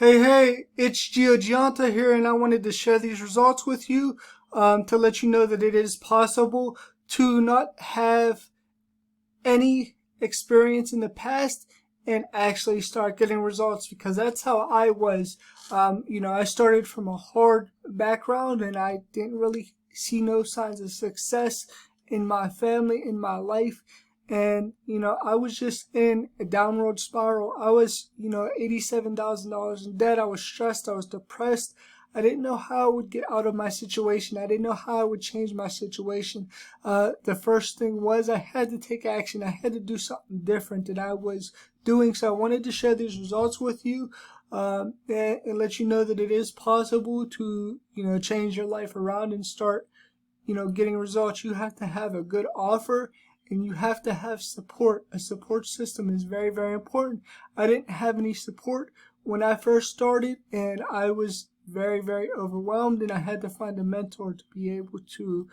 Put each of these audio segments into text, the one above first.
Hey, it's Gio Gianta here, and I wanted to share these results with you to let you know that it is possible to not have any experience in the past and actually start getting results, because that's how I was. I started from a hard background and I didn't really see no signs of success in my family, in my life. And, I was just in a downward spiral. I was, $87,000 in debt. I was stressed. I was depressed. I didn't know how I would get out of my situation. I didn't know how I would change my situation. The first thing was I had to take action. I had to do something different than I was doing. So I wanted to share these results with you and let you know that it is possible to, change your life around and start, getting results. You have to have a good offer and you have to have support. A support system is very, very important. I didn't have any support when I first started, and I was very, very overwhelmed, and I had to find a mentor to be able to,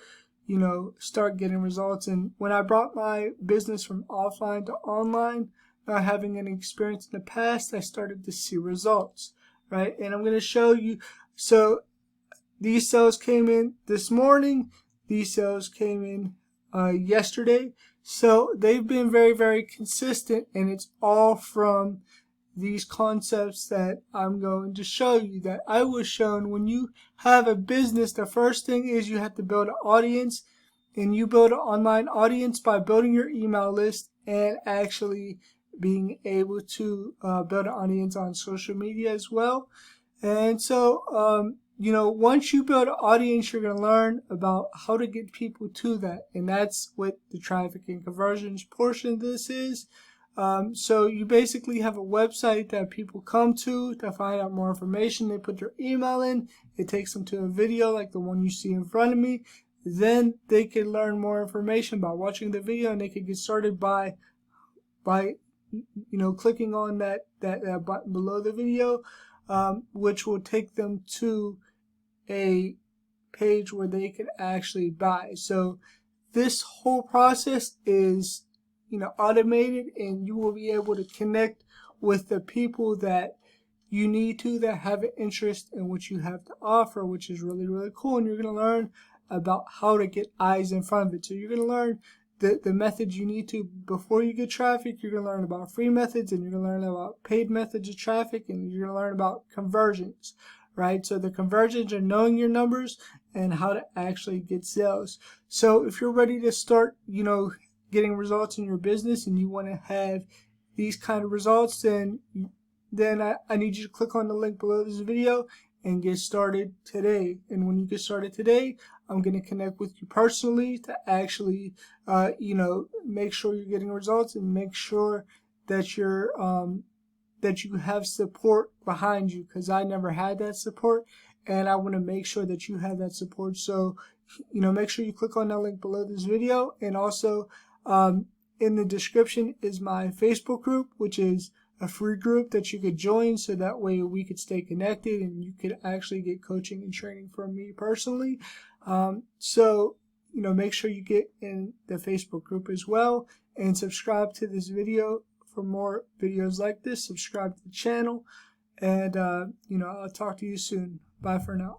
start getting results. And when I brought my business from offline to online, not having any experience in the past, I started to see results, right? And I'm going to show you. So these sales came in this morning. These sales came in yesterday. So they've been very, very consistent, and it's all from these concepts that I'm going to show you, that I was shown. When you have a business, the first thing is you have to build an audience, and you build an online audience by building your email list and actually being able to build an audience on social media as well. And so, once you build an audience, you're going to learn about how to get people to that. And that's what the traffic and conversions portion of this is. So you basically have a website that people come to find out more information. They put their email in. It takes them to a video like the one you see in front of me. Then they can learn more information by watching the video, and they can get started by clicking on that button below the video, which will take them to a page where they can actually buy. So this whole process is automated, and you will be able to connect with the people that you need to, that have an interest in what you have to offer, which is really, really cool. And you're going to learn about how to get eyes in front of it. So you're going to learn the methods you need to before you get traffic. You're going to learn about free methods, and you're going to learn about paid methods of traffic, and you're going to learn about conversions, right? So the conversions are knowing your numbers and how to actually get sales. So if you're ready to start, getting results in your business, and you want to have these kind of results, then I need you to click on the link below this video and get started today. And when you get started today, I'm going to connect with you personally to actually, make sure you're getting results, and make sure that you're, that you have support behind you, because I never had that support, and I want to make sure that you have that support. So, make sure you click on that link below this video. And also, in the description is my Facebook group, which is a free group that you could join, so that way we could stay connected and you could actually get coaching and training from me personally. Make sure you get in the Facebook group as well, and subscribe to this video for more videos like this. Subscribe to the channel, and I'll talk to you soon. Bye for now.